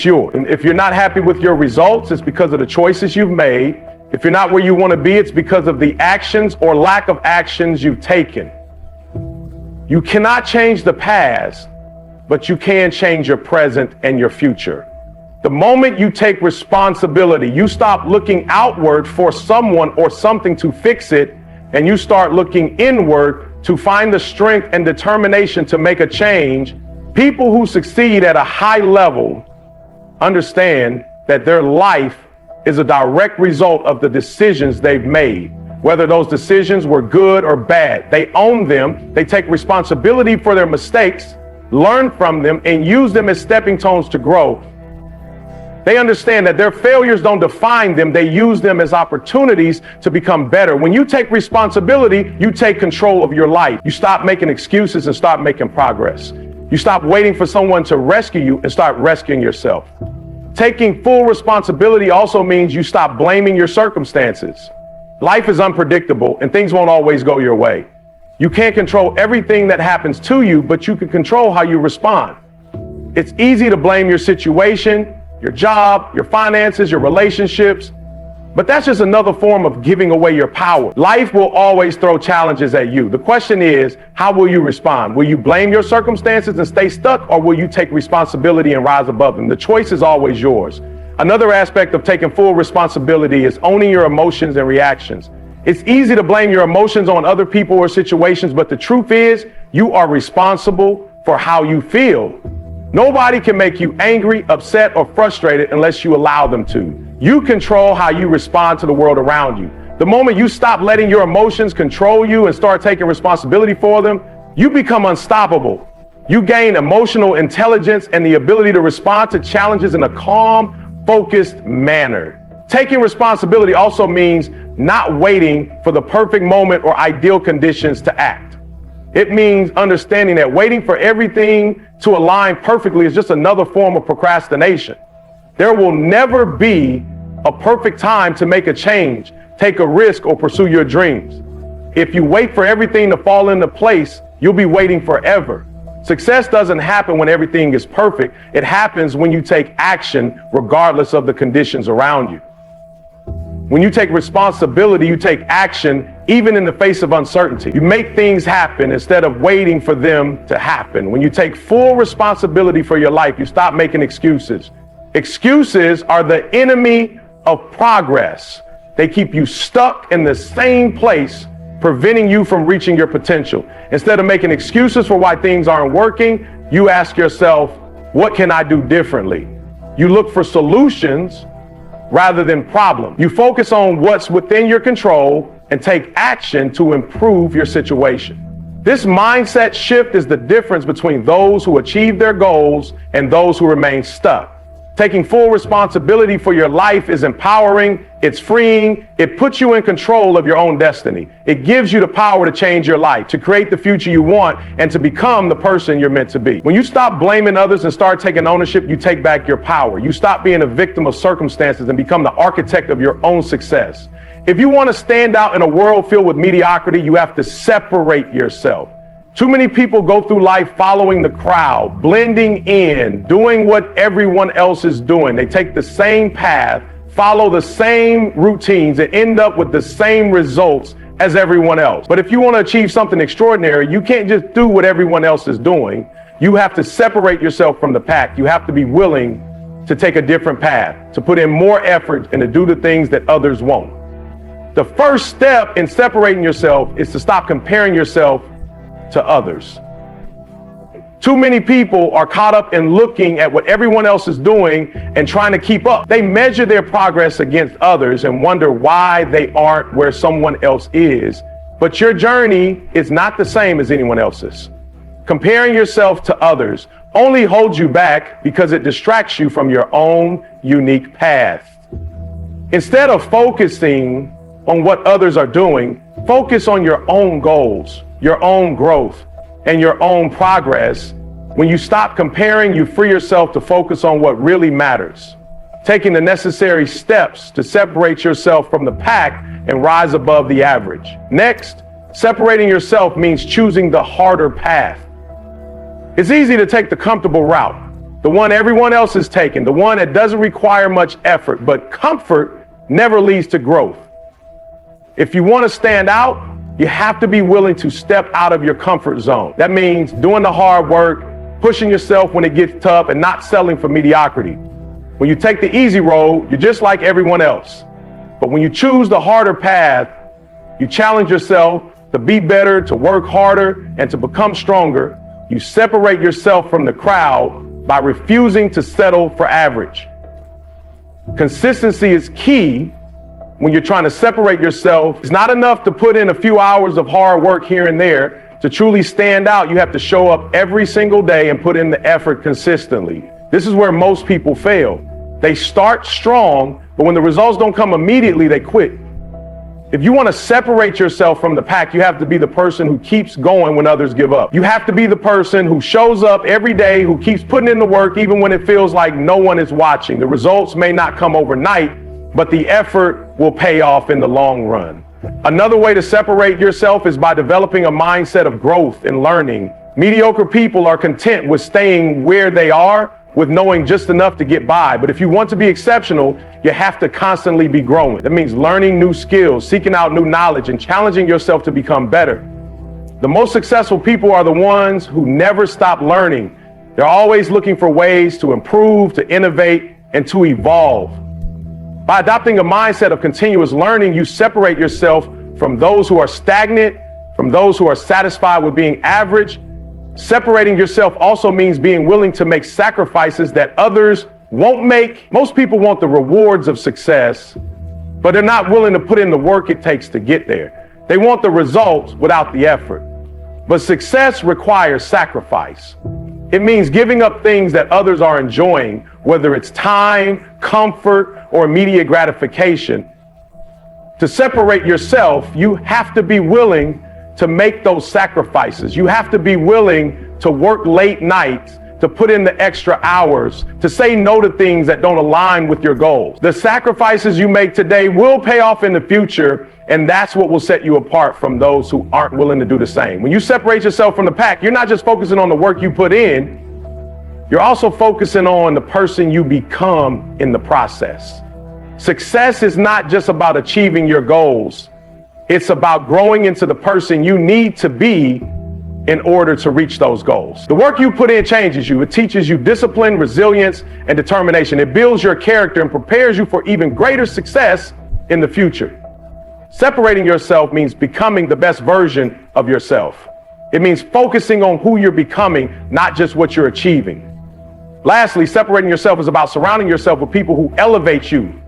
yours. And if you're not happy with your results, it's because of the choices you've made. If you're not where you want to be, it's because of the actions or lack of actions you've taken. You cannot change the past, but you can change your present and your future. The moment you take responsibility, you stop looking outward for someone or something to fix it, and you start looking inward to find the strength and determination to make a change. People who succeed at a high level understand that their life is a direct result of the decisions they've made. Whether those decisions were good or bad, they own them, they take responsibility for their mistakes, learn from them, and use them as stepping stones to grow. They understand that their failures don't define them, they use them as opportunities to become better. When you take responsibility, you take control of your life. You stop making excuses and start making progress. You stop waiting for someone to rescue you and start rescuing yourself. Taking full responsibility also means you stop blaming your circumstances. Life is unpredictable and things won't always go your way. You can't control everything that happens to you, but you can control how you respond. It's easy to blame your situation, your job, your finances, your relationships, but that's just another form of giving away your power. Life will always throw challenges at you. The question is, how will you respond? Will you blame your circumstances and stay stuck, or will you take responsibility and rise above them? The choice is always yours. Another aspect of taking full responsibility is owning your emotions and reactions. It's easy to blame your emotions on other people or situations, but the truth is, you are responsible for how you feel. Nobody can make you angry, upset, or frustrated unless you allow them to. You control how you respond to the world around you. The moment you stop letting your emotions control you and start taking responsibility for them, you become unstoppable. You gain emotional intelligence and the ability to respond to challenges in a calm, focused manner. Taking responsibility also means not waiting for the perfect moment or ideal conditions to act. It means understanding that waiting for everything to align perfectly is just another form of procrastination. There will never be a perfect time to make a change, take a risk, or pursue your dreams. If you wait for everything to fall into place, you'll be waiting forever. Success doesn't happen when everything is perfect. It happens when you take action regardless of the conditions around you. When you take responsibility, you take action even in the face of uncertainty. You make things happen instead of waiting for them to happen. When you take full responsibility for your life, you stop making excuses. Excuses are the enemy of progress. They keep you stuck in the same place, preventing you from reaching your potential. Instead of making excuses for why things aren't working, you ask yourself, what can I do differently? You look for solutions rather than problems. You focus on what's within your control and take action to improve your situation. This mindset shift is the difference between those who achieve their goals and those who remain stuck. Taking full responsibility for your life is empowering, it's freeing, it puts you in control of your own destiny. It gives you the power to change your life, to create the future you want, and to become the person you're meant to be. When you stop blaming others and start taking ownership, you take back your power. You stop being a victim of circumstances and become the architect of your own success. If you want to stand out in a world filled with mediocrity, you have to separate yourself. Too many people go through life following the crowd, blending in, doing what everyone else is doing. They take the same path, follow the same routines, and end up with the same results as everyone else. But if you want to achieve something extraordinary, you can't just do what everyone else is doing. You have to separate yourself from the pack. You have to be willing to take a different path, to put in more effort, and to do the things that others won't. The first step in separating yourself is to stop comparing yourself to others. Too many people are caught up in looking at what everyone else is doing and trying to keep up. They measure their progress against others and wonder why they aren't where someone else is. But your journey is not the same as anyone else's. Comparing yourself to others only holds you back because it distracts you from your own unique path. Instead of focusing on what others are doing, focus on your own goals, your own growth, and your own progress. When you stop comparing, you free yourself to focus on what really matters, taking the necessary steps to separate yourself from the pack and rise above the average. Next, separating yourself means choosing the harder path. It's easy to take the comfortable route, the one everyone else is taking, the one that doesn't require much effort, but comfort never leads to growth. If you want to stand out, you have to be willing to step out of your comfort zone. That means doing the hard work, pushing yourself when it gets tough, and not settling for mediocrity. When you take the easy road, you're just like everyone else. But when you choose the harder path, you challenge yourself to be better, to work harder, and to become stronger. You separate yourself from the crowd by refusing to settle for average. Consistency is key when you're trying to separate yourself. It's not enough to put in a few hours of hard work here and there. To truly stand out, you have to show up every single day and put in the effort consistently. This is where most people fail. They start strong, but when the results don't come immediately, they quit. If you want to separate yourself from the pack, you have to be the person who keeps going when others give up. You have to be the person who shows up every day, who keeps putting in the work even when it feels like no one is watching. The results may not come overnight, but the effort will pay off in the long run. Another way to separate yourself is by developing a mindset of growth and learning. Mediocre people are content with staying where they are, with knowing just enough to get by. But if you want to be exceptional, you have to constantly be growing. That means learning new skills, seeking out new knowledge, and challenging yourself to become better. The most successful people are the ones who never stop learning. They're always looking for ways to improve, to innovate, and to evolve. By adopting a mindset of continuous learning, you separate yourself from those who are stagnant, from those who are satisfied with being average. Separating yourself also means being willing to make sacrifices that others won't make. Most people want the rewards of success, but they're not willing to put in the work it takes to get there. They want the results without the effort. But success requires sacrifice. It means giving up things that others are enjoying, whether it's time, comfort, or immediate gratification. To separate yourself, you have to be willing to make those sacrifices. You have to be willing to work late nights, to put in the extra hours, to say no to things that don't align with your goals. The sacrifices you make today will pay off in the future, and that's what will set you apart from those who aren't willing to do the same. When you separate yourself from the pack, you're not just focusing on the work you put in, you're also focusing on the person you become in the process. Success is not just about achieving your goals. It's about growing into the person you need to be in order to reach those goals. The work you put in changes you. It teaches you discipline, resilience, and determination. It builds your character and prepares you for even greater success in the future. Separating yourself means becoming the best version of yourself. It means focusing on who you're becoming, not just what you're achieving. Lastly, separating yourself is about surrounding yourself with people who elevate you.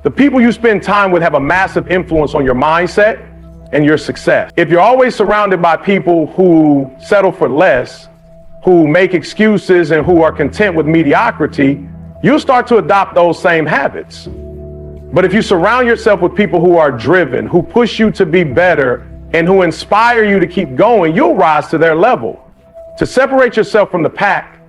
The people you spend time with have a massive influence on your mindset and your success. If you're always surrounded by people who settle for less, who make excuses, and who are content with mediocrity, you'll start to adopt those same habits. But if you surround yourself with people who are driven, who push you to be better, and who inspire you to keep going, you'll rise to their level. To separate yourself from the pack,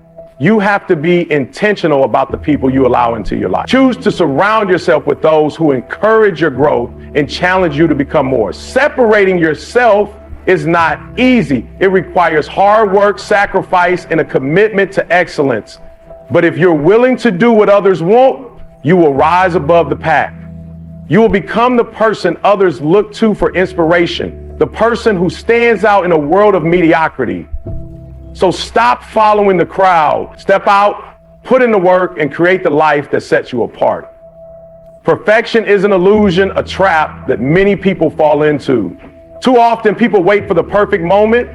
you have to be intentional about the people you allow into your life. Choose to surround yourself with those who encourage your growth and challenge you to become more. Separating yourself is not easy. It requires hard work, sacrifice, and a commitment to excellence. But if you're willing to do what others want, you will rise above the pack. You will become the person others look to for inspiration, the person who stands out in a world of mediocrity. So stop following the crowd. Step out, put in the work, and create the life that sets you apart. Perfection is an illusion, a trap that many people fall into. Too often people wait for the perfect moment,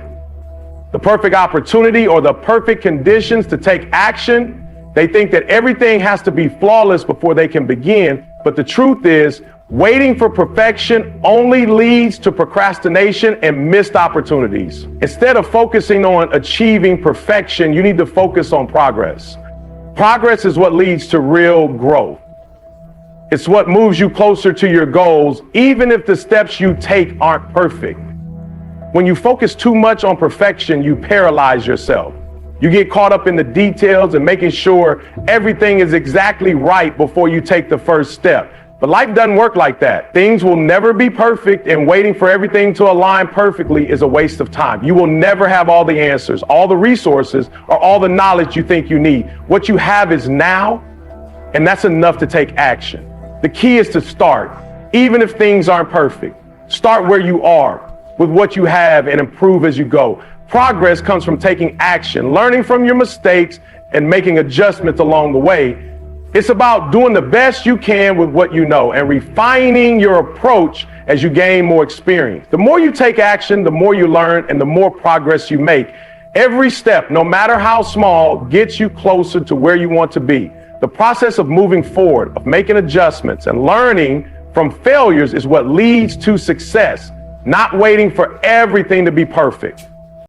the perfect opportunity, or the perfect conditions to take action. They think that everything has to be flawless before they can begin. But the truth is, waiting for perfection only leads to procrastination and missed opportunities. Instead of focusing on achieving perfection, you need to focus on progress. Progress is what leads to real growth. It's what moves you closer to your goals, even if the steps you take aren't perfect. When you focus too much on perfection, you paralyze yourself. You get caught up in the details and making sure everything is exactly right before you take the first step. But life doesn't work like that. Things will never be perfect, and waiting for everything to align perfectly is a waste of time. You will never have all the answers, all the resources, or all the knowledge you think you need. What you have is now, and that's enough to take action. The key is to start, even if things aren't perfect. Start where you are with what you have and improve as you go. Progress comes from taking action, learning from your mistakes, and making adjustments along the way. It's about doing the best you can with what you know and refining your approach as you gain more experience. The more you take action, the more you learn and the more progress you make. Every step, no matter how small, gets you closer to where you want to be. The process of moving forward, of making adjustments and learning from failures is what leads to success, not waiting for everything to be perfect.